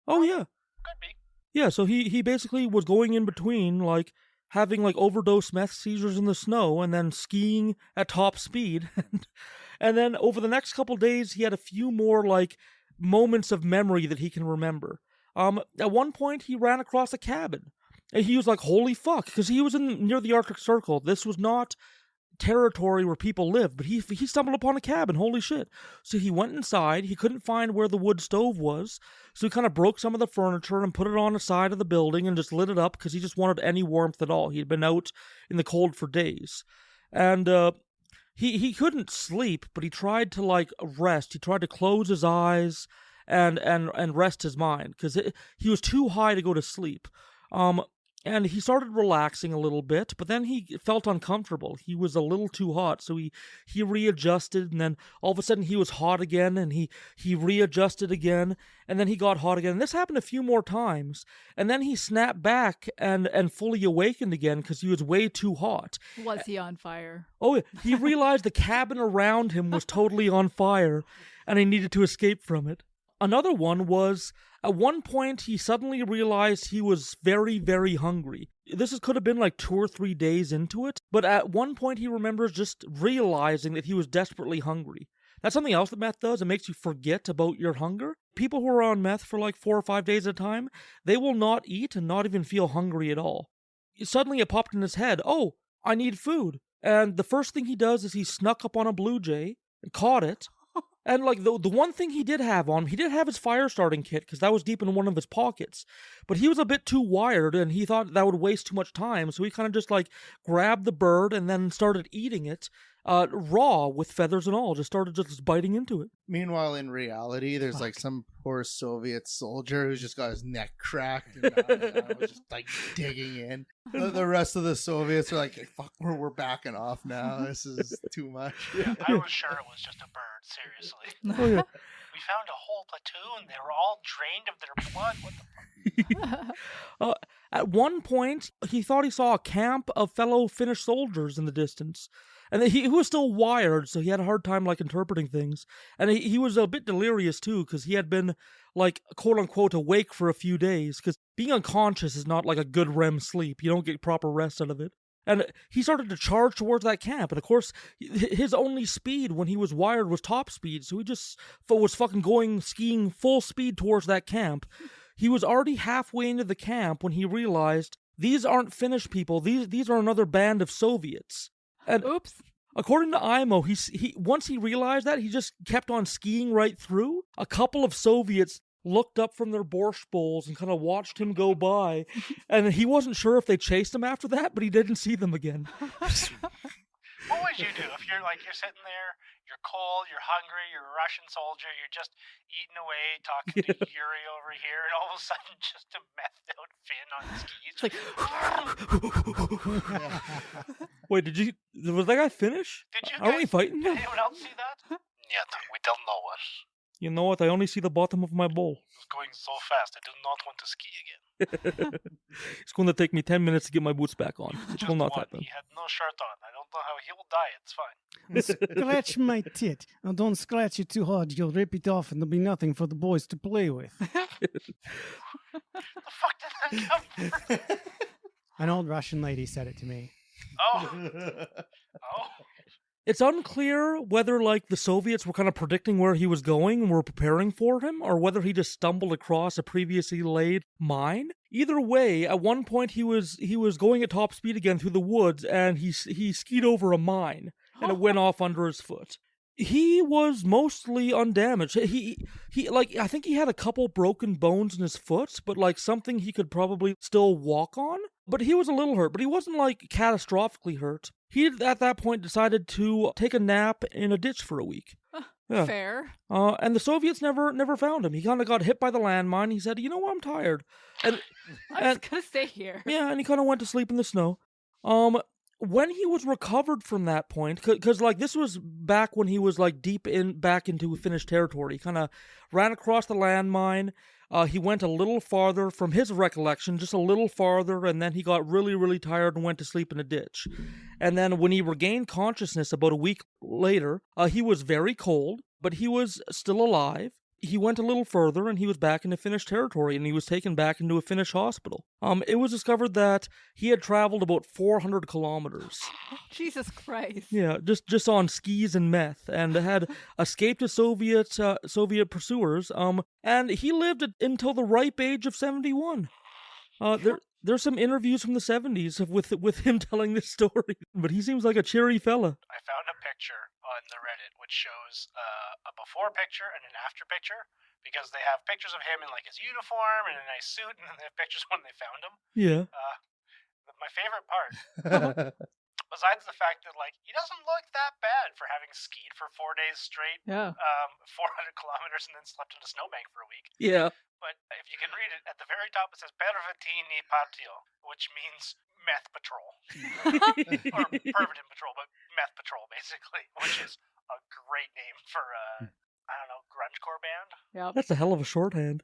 Oh yeah. Could be. Yeah, so he basically was going in between, like, having, like, overdose meth seizures in the snow and then skiing at top speed. And then over the next couple days, he had a few more, like, moments of memory that he can remember. At one point, he ran across a cabin. And he was like, holy fuck, because he was near the Arctic Circle. This was not territory where people lived, but he stumbled upon a cabin. Holy shit. So he went inside. He couldn't find where the wood stove was, so he kind of broke some of the furniture and put it on the side of the building and just lit it up because he just wanted any warmth at all. He'd been out in the cold for days. And he couldn't sleep, but he tried to, like, rest. He tried to close his eyes and rest his mind because he was too high to go to sleep. And he started relaxing a little bit, but then he felt uncomfortable. He was a little too hot, so he readjusted, and then all of a sudden he was hot again, and he readjusted again, and then he got hot again. And this happened a few more times, and then he snapped back and fully awakened again because he was way too hot. Was he on fire? Oh, yeah. He realized the cabin around him was totally on fire, and he needed to escape from it. Another one was, at one point, he suddenly realized he was very, very hungry. This could have been like 2 or 3 days into it, but at one point he remembers just realizing that he was desperately hungry. That's something else that meth does. It makes you forget about your hunger. People who are on meth for like 4 or 5 days at a time, they will not eat and not even feel hungry at all. Suddenly it popped in his head, oh, I need food. And the first thing he does is he snuck up on a blue jay and caught it. And, like, the one thing he did have on him, he did have his fire starting kit, because that was deep in one of his pockets. But he was a bit too wired, and he thought that would waste too much time, so he kind of just, like, grabbed the bird and then started eating it raw with feathers and all, just started just biting into it. Meanwhile, in reality, there's, like, some poor Soviet soldier who's just got his neck cracked and was just, like, digging in. The rest of the Soviets are like, fuck, we're backing off now. This is too much. Yeah, I was sure it was just a bird, seriously. Oh, yeah. We found a whole platoon. They were all drained of their blood. What the fuck? At one point, he thought he saw a camp of fellow Finnish soldiers in the distance. And he was still wired, so he had a hard time, like, interpreting things. And he was a bit delirious, too, because he had been, like, quote-unquote, awake for a few days. Because being unconscious is not, like, a good REM sleep. You don't get proper rest out of it. And he started to charge towards that camp. And, of course, his only speed when he was wired was top speed. So he just was fucking going skiing full speed towards that camp. He was already halfway into the camp when he realized these aren't Finnish people. These are another band of Soviets. And oops. According to Aimo, he once he realized that, he just kept on skiing right through. A couple of Soviets looked up from their borscht bowls and kind of watched him go by. And he wasn't sure if they chased him after that, but he didn't see them again. What would you do if you're sitting there, you're cold, you're hungry, you're a Russian soldier, you're just eating away, talking to Yuri over here, and all of a sudden just a methed out Finn on skis? It's like, wait, was that guy Finnish? Did you Are we fighting? Did anyone else see that? Yeah, we don't know it. You know what? I only see the bottom of my bowl. It's going so fast, I do not want to ski again. It's going to take me 10 minutes to get my boots back on. It will not happen. He had no shirt on. I don't know how he will die. It's fine. Scratch my tit. Now don't scratch it too hard. You'll rip it off and there'll be nothing for the boys to play with. The fuck did that come from? An old Russian lady said it to me. Oh. It's unclear whether, like, the Soviets were kind of predicting where he was going and were preparing for him, or whether he just stumbled across a previously laid mine. Either way, at one point he was going at top speed again through the woods, and he skied over a mine, and it went off under his foot. He was mostly undamaged. He I think he had a couple broken bones in his foot, but, like, something he could probably still walk on. But he was a little hurt, but he wasn't, like, catastrophically hurt. He, at that point, decided to take a nap in a ditch for a week. Yeah. Fair. And the Soviets never found him. He kind of got hit by the landmine. He said, you know what, I'm tired. And I'm just going to stay here. Yeah, and he kind of went to sleep in the snow. when he was recovered from that point, because like this was back when he was like back into Finnish territory, he kind of ran across the landmine. He went a little farther, from his recollection, just a little farther, and then he got really, really tired and went to sleep in a ditch. And then when he regained consciousness about a week later, he was very cold, but he was still alive. He went a little further, and he was back into Finnish territory, and he was taken back into a Finnish hospital. It was discovered that he had traveled about 400 kilometers. Jesus Christ. Yeah, just on skis and meth, and had escaped the Soviet pursuers. And he lived until the ripe age of 71. There's some interviews from the 70s with him telling this story, but he seems like a cheery fella. I found a picture on the Reddit which shows a before picture and an after picture, because they have pictures of him in like his uniform and a nice suit, and then they have pictures when they found him. Yeah. My favorite part, besides the fact that like he doesn't look that bad for having skied for 4 days straight, 400 kilometers, and then slept in a snowbank for a week. Yeah. But if you can read it, at the very top it says Pervitini Patio, which means meth patrol. Or Pervitin patrol, but meth patrol, basically, which is a great name for, I don't know, grungecore band. Yep. That's a hell of a shorthand.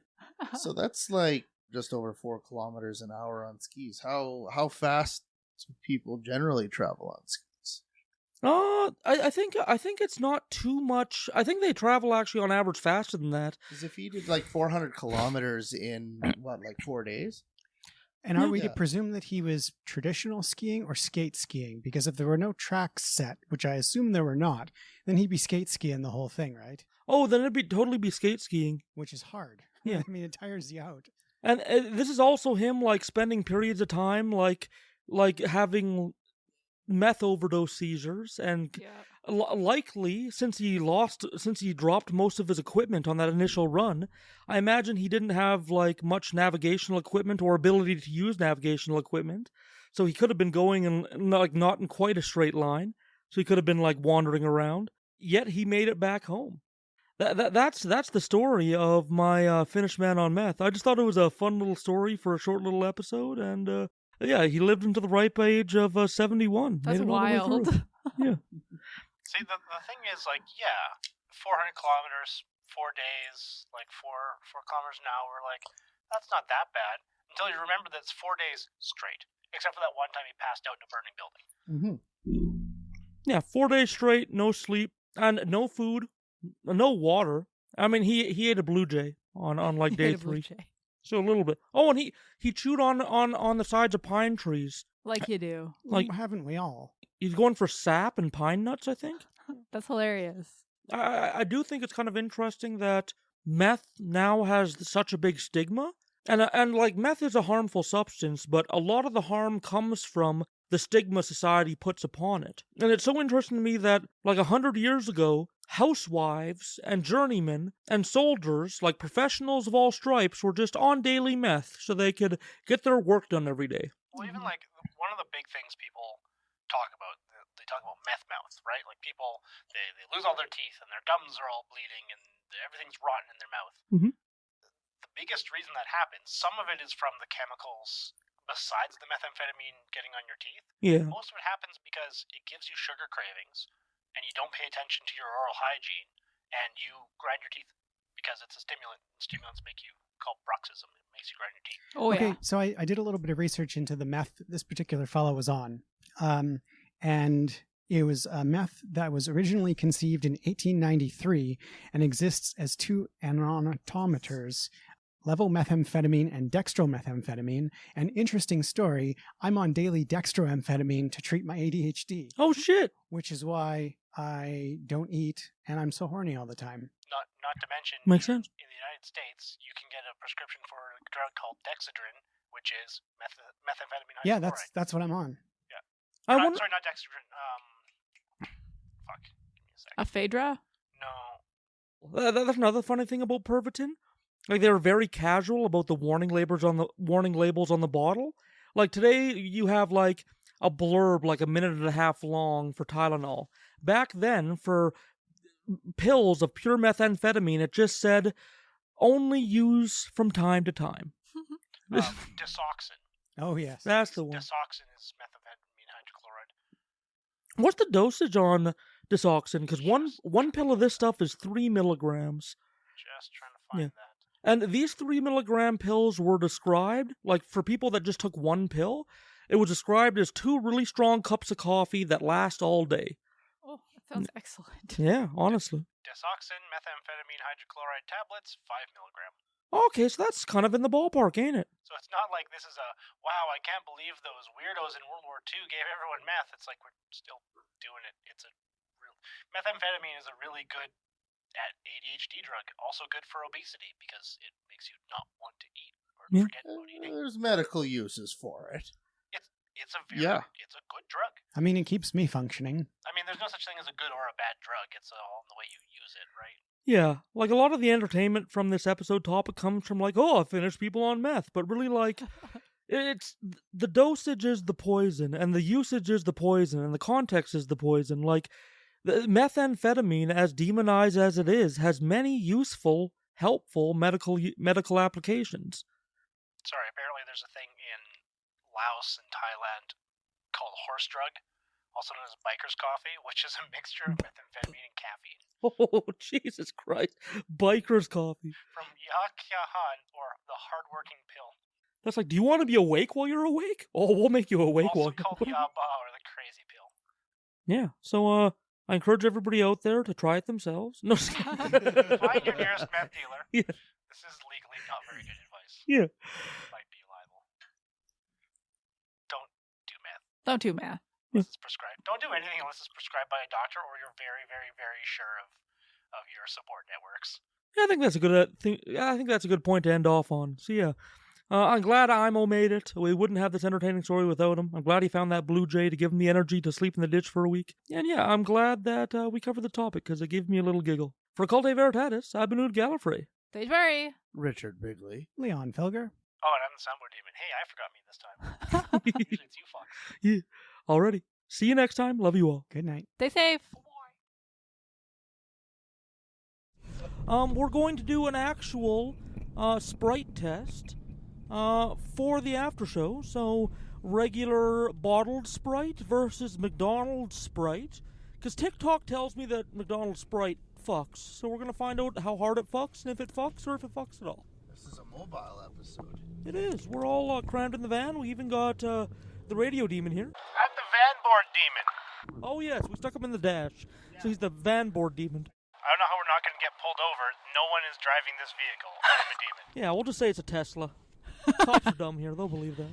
So that's like just over 4 kilometers an hour on skis. How fast do people generally travel on skis? I think it's not too much. I think they travel actually on average faster than that. Because if you did like 400 kilometers in, like 4 days? And are we to presume that he was traditional skiing or skate skiing? Because if there were no tracks set, which I assume there were not, then he'd be skate skiing the whole thing, right? Oh, then it'd totally be skate skiing. Which is hard. Yeah. I mean, it tires you out. And this is also him like spending periods of time like having meth overdose seizures, and likely since he dropped most of his equipment on that initial run, I imagine he didn't have like much navigational equipment or ability to use navigational equipment, so he could have been going in like not in quite a straight line, so he could have been like wandering around, yet he made it back home. That's the story of my Finnish man on meth. I just thought it was a fun little story for a short little episode, and yeah, he lived until the ripe age of 71. That's wild. Yeah. See, the thing is, like, 400 kilometers, 4 days, like 4 kilometers an hour, like, that's not that bad. Until you remember that it's 4 days straight. Except for that one time he passed out in a burning building. Mm-hmm. Yeah, 4 days straight, no sleep, and no food, no water. I mean, he ate a blue jay on like day 3. So a little bit. Oh, and he chewed on the sides of pine trees. Like you do. Like, haven't we all? He's going for sap and pine nuts, I think. That's hilarious. I do think it's kind of interesting that meth now has such a big stigma. And like meth is a harmful substance, but a lot of the harm comes from the stigma society puts upon it. And it's so interesting to me that like 100 years ago, housewives and journeymen and soldiers, like professionals of all stripes, were just on daily meth so they could get their work done every day. Well, even like one of the big things people talk about, they talk about meth mouth, right? Like people, they lose all their teeth and their gums are all bleeding and everything's rotten in their mouth. Mm-hmm. The biggest reason that happens, some of it is from the chemicals besides the methamphetamine getting on your teeth. Yeah. Most of it happens because it gives you sugar cravings and you don't pay attention to your oral hygiene and you grind your teeth because it's a stimulant. Stimulants make you called bruxism. It makes you grind your teeth. Oh, yeah. Okay, so I did a little bit of research into the meth this particular fellow was on. And it was a meth that was originally conceived in 1893 and exists as 2 anemometers, level methamphetamine and dextromethamphetamine. An interesting story, I'm on daily dextroamphetamine to treat my ADHD. Oh, shit. Which is why I don't eat and I'm so horny all the time. Not to mention, makes sense. In the United States, you can get a prescription for a drug called Dexedrine, which is methamphetamine hydrochloride. Yeah, that's what I'm on. Yeah. Sorry, not Dexedrine. Fuck. Give me a second. Ephedra? No. That's another funny thing about Pervitin. Like, they were very casual about the warning labels on the bottle. Like, today, you have, like, a blurb, like, a minute and a half long for Tylenol. Back then, for pills of pure methamphetamine, it just said, only use from time to time. Desoxin. Oh, yes. That's the one. Desoxin is methamphetamine hydrochloride. What's the dosage on disoxin? Because one pill of this stuff is 3 milligrams. Just trying to find that. And these 3 milligram pills were described, like for people that just took one pill, it was described as 2 really strong cups of coffee that last all day. Oh, that sounds excellent. Yeah, honestly. Disoxin, methamphetamine hydrochloride tablets, 5 milligram. Okay, so that's kind of in the ballpark, ain't it? So it's not like this is a, wow, I can't believe those weirdos in World War II gave everyone meth. It's like we're still doing it. Methamphetamine is a really good ADHD drug. Also good for obesity because it makes you not want to eat or forget about eating. There's medical uses for it. It's a good drug. I mean, it keeps me functioning. I mean, there's no such thing as a good or a bad drug. It's all in the way you use it, right? Yeah, like a lot of the entertainment from this episode topic comes from like, oh, Finnish people on meth, but really like, it's the dosage is the poison, and the usage is the poison, and the context is the poison. Like, the methamphetamine, as demonized as it is, has many useful, helpful medical applications. Sorry, apparently there's a thing in Laos and Thailand called horse drug, also known as biker's coffee, which is a mixture of methamphetamine and caffeine. Oh, Jesus Christ. Biker's coffee. From Yakyahan, or the hardworking pill. That's like, do you want to be awake while you're awake? Oh, we'll make you awake also while called you're awake. Yaba, or the crazy pill. Yeah, so I encourage everybody out there to try it themselves. No, Find your nearest meth dealer. Yeah. This is legally not very good advice. Yeah. Might be liable. Don't do meth. Don't do meth. Unless it's prescribed. Don't do anything unless it's prescribed by a doctor or you're very, very, very sure of your support networks. Yeah, I think that's a good thing. I think that's a good point to end off on. So yeah, I'm glad Aimo made it. We wouldn't have this entertaining story without him. I'm glad he found that blue jay to give him the energy to sleep in the ditch for a week. And yeah, I'm glad that we covered the topic because it gave me a little giggle. For Occultae Veritatis, I've been Ood Gallifrey. Stage Barry. Richard Bigley. Leon Felger. Oh, and I'm the soundboard demon. Hey, I forgot me this time. Usually it's you, Fox. Yeah, already. See you next time. Love you all. Good night. Stay safe. We're going to do an actual Sprite test for the after show. So regular bottled Sprite versus McDonald's Sprite. Because TikTok tells me that McDonald's Sprite fucks. So we're going to find out how hard it fucks and if it fucks or if it fucks at all. This is a mobile episode. It is. We're all crammed in the van. We even got the radio demon here. I'm the vanboard demon. Oh, yes. We stuck him in the dash. Yeah. So he's the vanboard demon. I don't know how we're not going to get pulled over. No one is driving this vehicle. I'm a demon. Yeah, we'll just say it's a Tesla. Cops are dumb here. They'll believe that.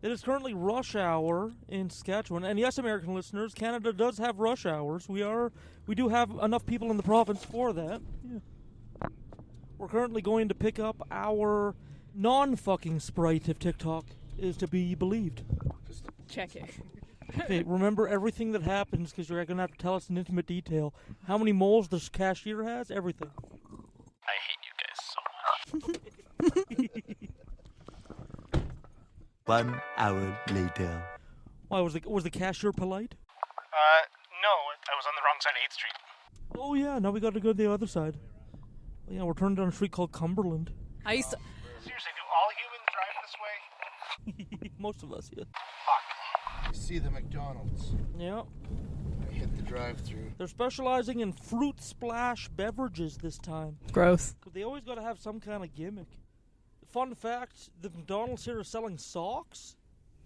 It is currently rush hour in Saskatchewan. And yes, American listeners, Canada does have rush hours. We do have enough people in the province for that. Yeah. We're currently going to pick up our non-fucking Sprite if TikTok is to be believed. Check it. Okay, remember everything that happens because you're going to have to tell us in intimate detail. How many moles the cashier has? Everything. I hate you guys so much. 1 hour later. Why, was the cashier polite? No, I was on the wrong side of 8th Street. Oh yeah, now we got to go to the other side. Yeah, we're turning down a street called Cumberland. Seriously, do all humans drive this way? Most of us, yeah. Fuck. You see the McDonald's. Yeah. I hit the drive-thru. They're specializing in fruit splash beverages this time. Gross. But they always got to have some kind of gimmick. Fun fact, the McDonald's here is selling socks.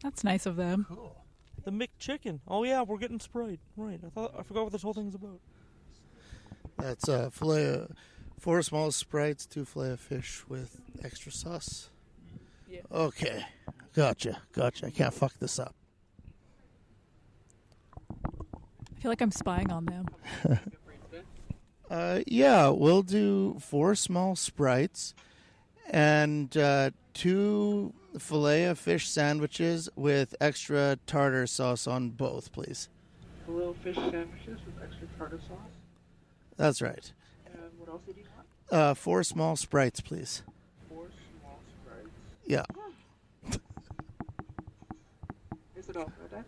That's nice of them. Cool. The McChicken. Oh yeah, we're getting Sprite. Right. I forgot what this whole thing's about. That's filet, 4 small Sprites, 2 filet of fish with extra sauce. Yeah. Okay. Gotcha. I can't fuck this up. I feel like I'm spying on them. Yeah, we'll do 4 small Sprites and 2 filet of fish sandwiches with extra tartar sauce on both, please. Filet of fish sandwiches with extra tartar sauce? That's right. And what else did you want? 4 small Sprites, please. 4 small Sprites? Yeah. Is it all for that?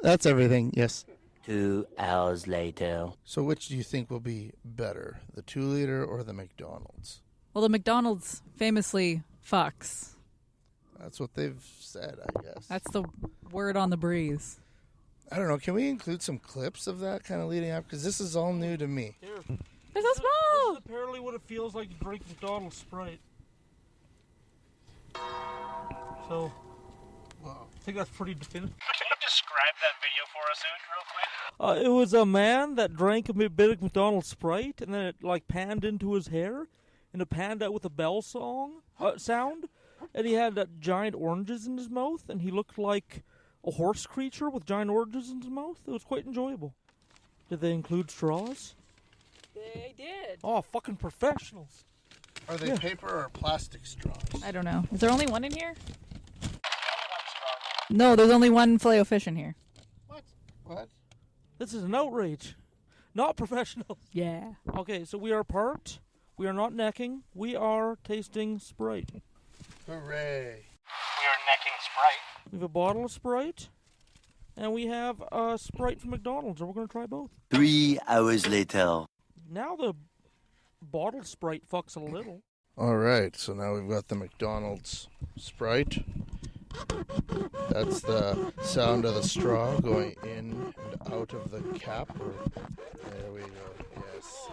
That's everything, yes. 2 hours later. So which do you think will be better, the 2-liter or the McDonald's? Well, the McDonald's famously fucks. That's what they've said, I guess. That's the word on the breeze. I don't know. Can we include some clips of that kind of leading up? Because this is all new to me. Here. They're so small! This is apparently what it feels like to drink McDonald's Sprite. So, wow. I think that's pretty definitive. Can you describe that video for us, Ood, real quick? It was a man that drank a bit of McDonald's Sprite, and then it like panned into his hair, and it panned out with a bell sound, and he had giant oranges in his mouth, and he looked like a horse creature with giant oranges in his mouth. It was quite enjoyable. Did they include straws? They did. Oh, fucking professionals. Are they paper or plastic straws? I don't know. Is there only one in here? No, there's only one Filet-O-Fish in here. What? This is an outrage. Not professional. Yeah. Okay, so we are part. We are not necking. We are tasting Sprite. Hooray. We are necking Sprite. We have a bottle of Sprite, and we have a Sprite from McDonald's, and we're going to try both. 3 hours later. Now the bottled Sprite fucks a little. All right, so now we've got the McDonald's Sprite. That's the sound of the straw going in and out of the cap. There we go, yes.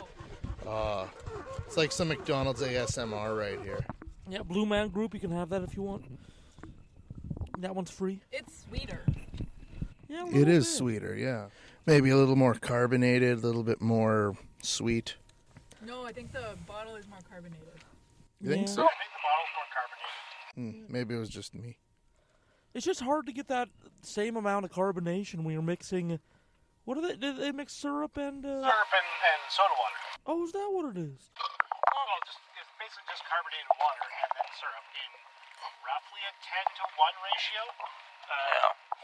It's like some McDonald's ASMR right here. Yeah, Blue Man Group, you can have that if you want. That one's free. It's sweeter. Yeah, it is sweeter, yeah. Maybe a little more carbonated, a little bit more sweet. No, I think the bottle is more carbonated. You think so? I think the bottle's more carbonated. Maybe it was just me. It's just hard to get that same amount of carbonation when you're mixing. What are they? Did they mix syrup and? Syrup and soda water. Oh, is that what it is? Well, it's basically just carbonated water and then syrup in roughly a 10-to-1 ratio.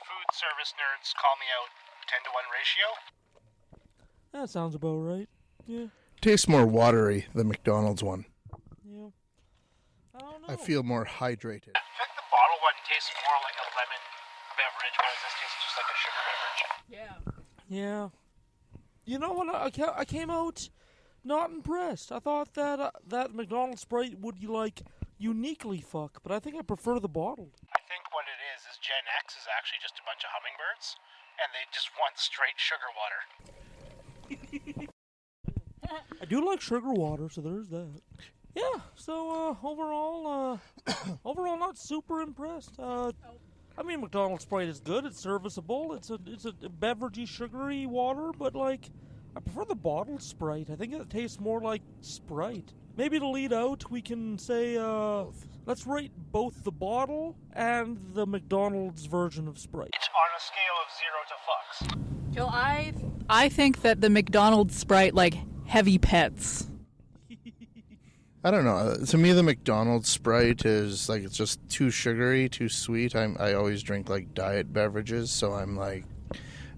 Food service nerds call me out. 10-to-1 ratio. That sounds about right. Yeah. Tastes more watery, the McDonald's one. Yeah. I don't know. I feel more hydrated. I think the bottle one tastes more like a lemon beverage, whereas this tastes just like a sugar beverage. Yeah. Yeah. You know what? I came out not impressed. I thought that that McDonald's Sprite would like uniquely fuck, but I think I prefer the bottled. I think what it is Gen X is actually just a bunch of hummingbirds, and they just want straight sugar water. I do like sugar water, so there's that. Yeah, so overall not super impressed. I mean, McDonald's Sprite is good. It's serviceable. It's a beveragey, sugary water, but like, I prefer the bottled Sprite. I think it tastes more like Sprite. Maybe to lead out, we can say let's rate both the bottle and the McDonald's version of Sprite. It's on a scale of 0 to fucks. Joe, I think that the McDonald's Sprite like heavy pets. I don't know. To me, the McDonald's Sprite is like, it's just too sugary, too sweet. I always drink like diet beverages, so I'm like,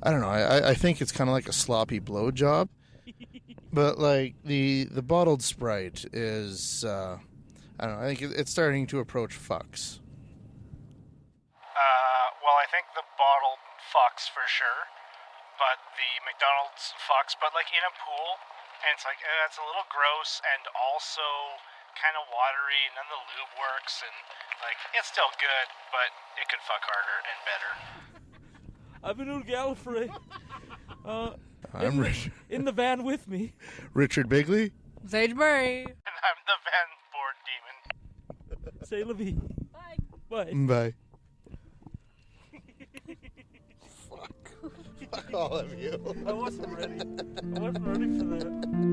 I don't know. I think it's kind of like a sloppy blowjob. But like the bottled Sprite is, I don't know. I think it's starting to approach fucks. Well, I think the bottled fucks for sure, but the McDonald's fucks, but like in a pool. And it's like, that's a little gross and also kind of watery, and then the lube works, and like, it's still good, but it could fuck harder and better. I've been Ood Gallifrey. I'm Richard. In the van with me. Richard Bigley. Sage Murray. And I'm the van board demon. Say la vie. Bye. Bye. Fuck all of you. I wasn't ready for that.